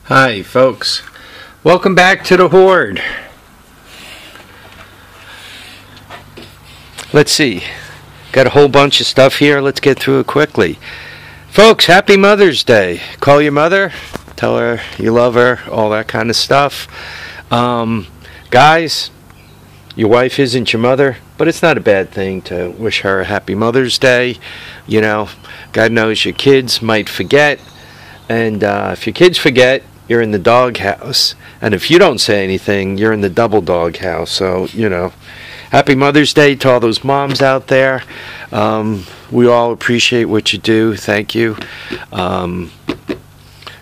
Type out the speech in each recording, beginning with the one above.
Hi folks, welcome back to the Hoard. Let's see, got a whole bunch of stuff here. Let's get through it quickly. Folks, happy Mother's Day. Call your mother, tell her you love her, all that kind of stuff. Guys, your wife isn't your mother, but it's not a bad thing to wish her a happy Mother's Day. You know, God knows your kids might forget, and if your kids forget, you're in the doghouse, and if you don't say anything, you're in the double doghouse. So, you know, happy Mother's Day to all those moms out there. We all appreciate what you do. Thank you.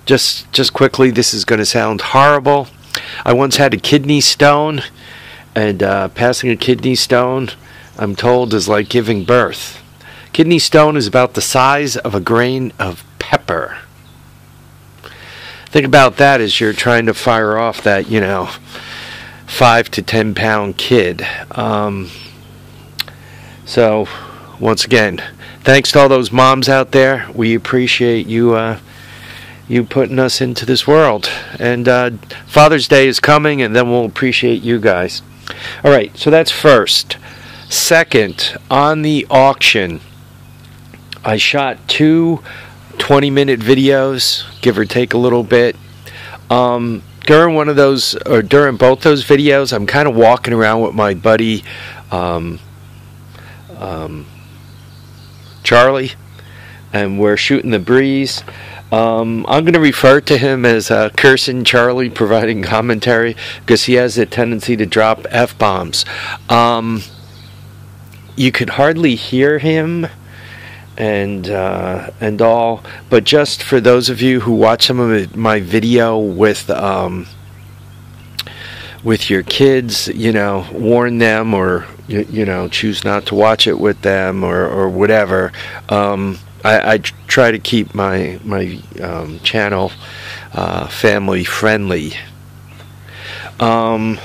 Just quickly, this is going to sound horrible. I once had a kidney stone, and passing a kidney stone, I'm told, is like giving birth. Kidney stone is about the size of a grain of pepper. Think about that as you're trying to fire off that, 5 to 10 pound kid. So, once again, thanks to all those moms out there. We appreciate you putting us into this world. And Father's Day is coming, and then we'll appreciate you guys. All right, so that's first. Second, on the auction, I shot 2 20-minute videos, give or take a little bit. During one of those, or during both those videos, I'm kind of walking around with my buddy Charlie, and we're shooting the breeze. I'm going to refer to him as Cursing Charlie, providing commentary, because he has a tendency to drop F-bombs. You could hardly hear him and all, but just for those of you who watch some of my video with your kids, warn them, or choose not to watch it with them, or whatever. I try to keep my channel family friendly. The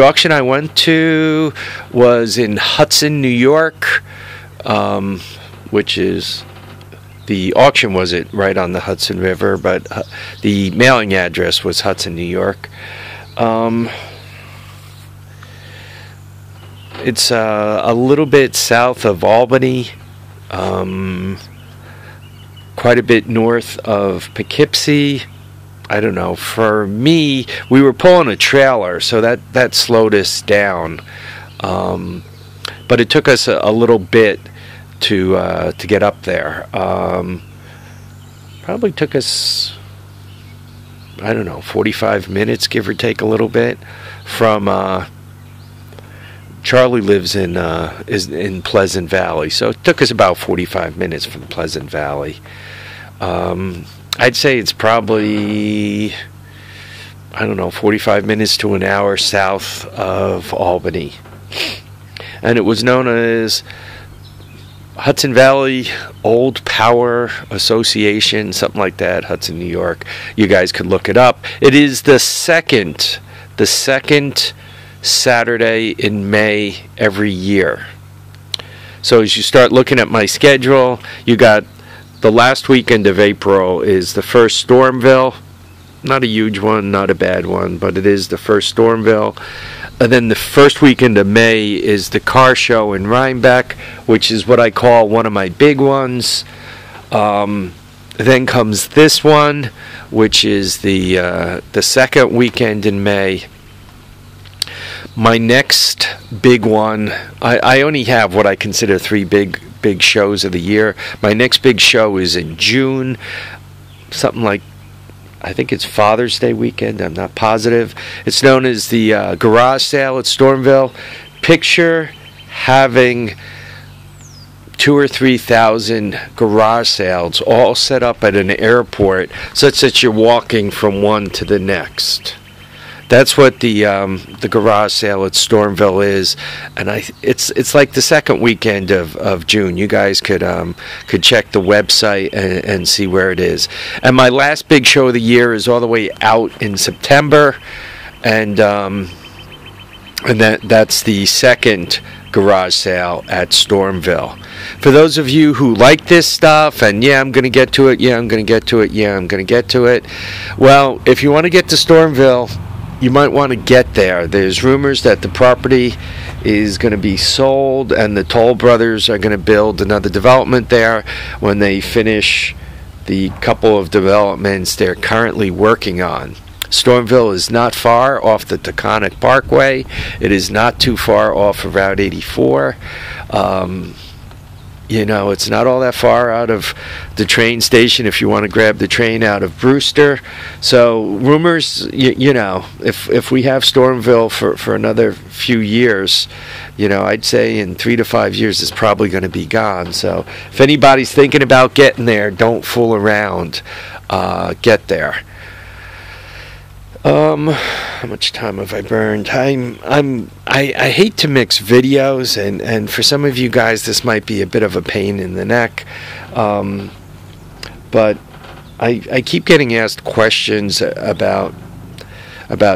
auction I went to was in Hudson, New York, which is, the auction was right on the Hudson River, but the mailing address was Hudson, New York. It's a little bit south of Albany, quite a bit north of Poughkeepsie. I don't know, for me, we were pulling a trailer, so that slowed us down. But it took us a little bit to get up there. Probably took us, 45 minutes, give or take a little bit. From Charlie lives is in Pleasant Valley, so it took us about 45 minutes from Pleasant Valley. I'd say it's probably 45 minutes to an hour south of Albany, and it was known as Hudson Valley Old Power Association, something like that, Hudson, New York. You guys could look it up. It is the second Saturday in May every year. So as you start looking at my schedule, you got the last weekend of April is the first Stormville. Not a huge one, not a bad one, but it is the first Stormville. And then the first weekend of May is the car show in Rhinebeck, which is what I call one of my big ones. Then comes this one, which is the second weekend in May. My next big one, I only have what I consider 3 big shows of the year. My next big show is in June, something like, I think it's Father's Day weekend, I'm not positive. It's known as the garage sale at Stormville. Picture having 2,000 or 3,000 garage sales all set up at an airport such that you're walking from one to the next. That's what the garage sale at Stormville is, and it's like the second weekend of June. You guys could check the website and see where it is. And my last big show of the year is all the way out in September, and And that's the second garage sale at Stormville. For those of you who like this stuff, and yeah, I'm going to get to it, yeah, I'm going to get to it, yeah, I'm going to get to it. Well, if you want to get to Stormville, you might want to get there. There's rumors that the property is going to be sold, and the Toll Brothers are going to build another development there when they finish the couple of developments they're currently working on. Stormville is not far off the Taconic Parkway. It is not too far off of Route 84. You know, it's not all that far out of the train station if you want to grab the train out of Brewster. So rumors, you know, if we have Stormville for another few years, you know, I'd say in 3 to 5 years it's probably going to be gone. So if anybody's thinking about getting there, don't fool around. Get there. How much time have I burned? I hate to mix videos, and for some of you guys this might be a bit of a pain in the neck, but I keep getting asked questions about,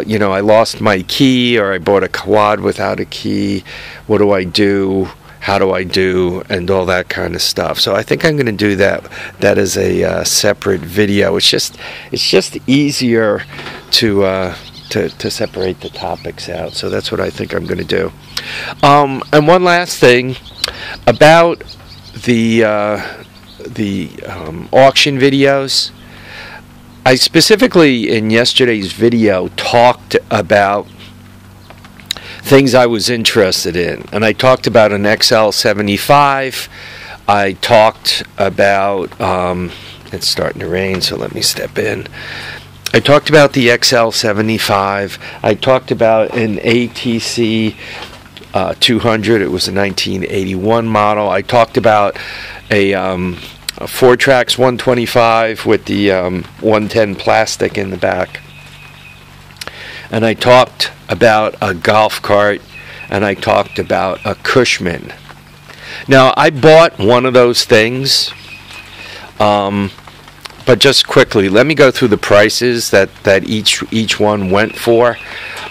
you know, I lost my key, or I bought a quad without a key. What do I do? How do I do? And all that kind of stuff. So I think I'm going to do that as a separate video. It's just easier to separate the topics out. So that's what I think I'm going to do. And one last thing about the auction videos. I specifically in yesterday's video talked about things I was interested in, and I talked about an XL75. I talked about it's starting to rain, so let me step in. I talked about the XL75. I talked about an ATC 200. It was a 1981 model. I talked about a 4-Trax 125 with the 110 plastic in the back. And I talked about a golf cart, and I talked about a Cushman. Now, I bought one of those things, but just quickly, let me go through the prices that each one went for.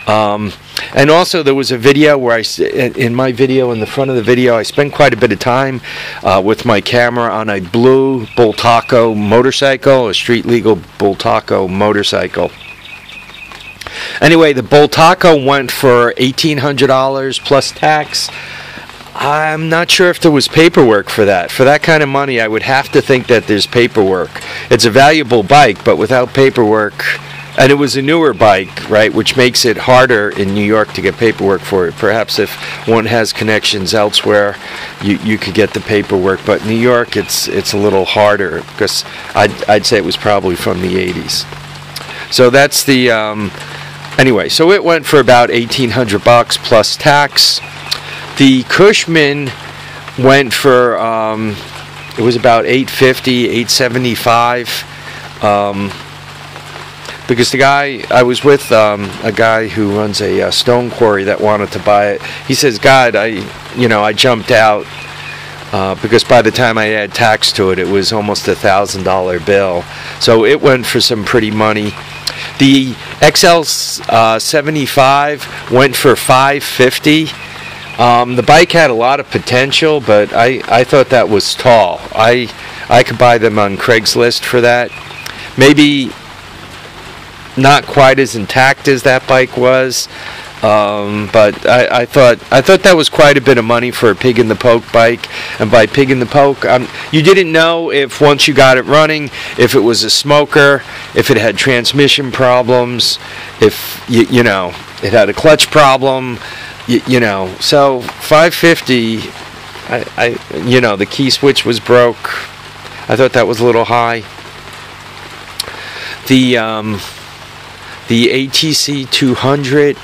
And also, there was a video where in my video, in the front of the video, I spent quite a bit of time with my camera on a blue Bultaco motorcycle, a street-legal Bultaco motorcycle. Anyway, the Bultaco went for $1,800 plus tax. I'm not sure if there was paperwork for that. For that kind of money, I would have to think that there's paperwork. It's a valuable bike, but without paperwork, and it was a newer bike, right, which makes it harder in New York to get paperwork for it. Perhaps if one has connections elsewhere, you could get the paperwork, but New York, it's a little harder, because I'd say it was probably from the 80s. So that's the anyway. So it went for about $1,800 plus tax. The Cushman went for it was about $850, $875. Because the guy I was with, a guy who runs a stone quarry that wanted to buy it. He says, "God, I jumped out because by the time I add tax to it, it was almost $1,000 bill. So it went for some pretty money." The XL75 went for $550. The bike had a lot of potential, but I thought that was tall. I could buy them on Craigslist for that. Maybe not quite as intact as that bike was, but I thought that was quite a bit of money for a pig in the poke bike. And by pig in the poke, you didn't know if once you got it running, if it was a smoker, if it had transmission problems, if you know it had a clutch problem, you know. So $550, the key switch was broke. I thought that was a little high. The ATC 200,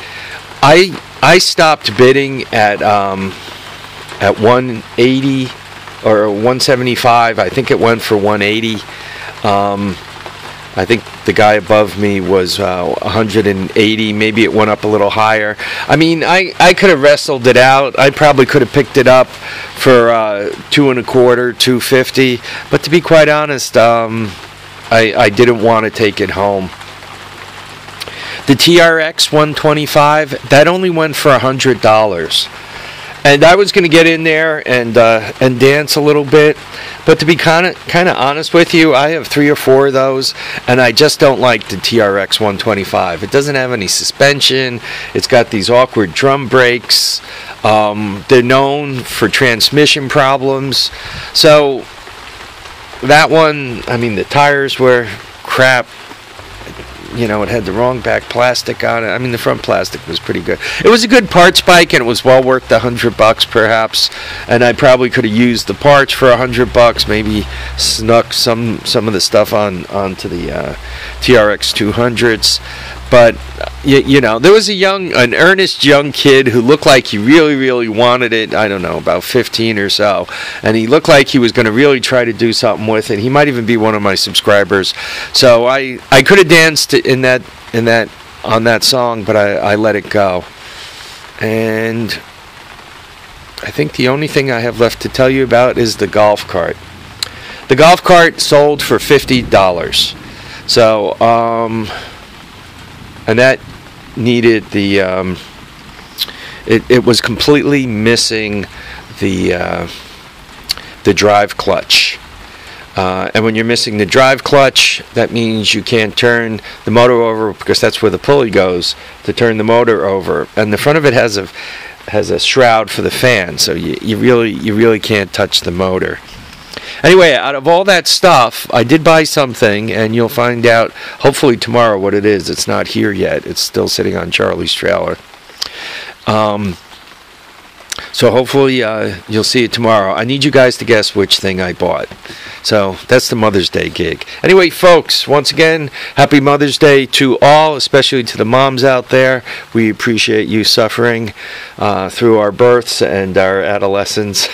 I stopped bidding at 180 or 175. I think it went for 180. I think the guy above me was 180. Maybe it went up a little higher. I mean, I could have wrestled it out. I probably could have picked it up for $225, $250. But to be quite honest, I didn't want to take it home. The TRX 125, that only went for $100. And I was going to get in there and dance a little bit, but to be kind of honest with you, I have 3 or 4 of those, and I just don't like the TRX 125. It doesn't have any suspension. It's got these awkward drum brakes. They're known for transmission problems. So that one, I mean, the tires were crap. You know, it had the wrong back plastic on it. I mean, the front plastic was pretty good. It was a good parts bike, and it was well worth the $100 perhaps. And I probably could have used the parts for $100. Maybe snuck some of the stuff onto the TRX 200s. But you know, there was an earnest young kid who looked like he really, really wanted it. I don't know, about 15 or so, and he looked like he was going to really try to do something with it. He might even be one of my subscribers. So I could have danced on that song, but I let it go. And I think the only thing I have left to tell you about is the golf cart. The golf cart sold for $50. So and that needed the it was completely missing the drive clutch, and when you're missing the drive clutch, that means you can't turn the motor over, because that's where the pulley goes to turn the motor over, and the front of it has a shroud for the fan, so you really can't touch the motor. Anyway, out of all that stuff, I did buy something, and you'll find out hopefully tomorrow what it is. It's not here yet. It's still sitting on Charlie's trailer. So hopefully you'll see it tomorrow. I need you guys to guess which thing I bought. So that's the Mother's Day gig. Anyway, folks, once again, happy Mother's Day to all, especially to the moms out there. We appreciate you suffering through our births and our adolescence.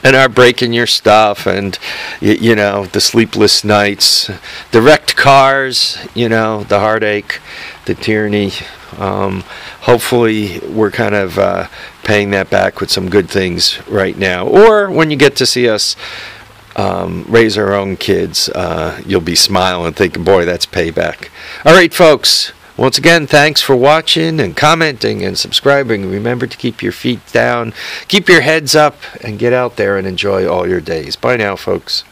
And our breaking your stuff, and you know, the sleepless nights, the wrecked cars, you know, the heartache, the tyranny. Hopefully we're kind of paying that back with some good things right now, or when you get to see us raise our own kids, you'll be smiling thinking, boy, that's payback. All right, folks, once again, thanks for watching and commenting and subscribing. Remember to keep your feet down, keep your heads up, and get out there and enjoy all your days. Bye now, folks.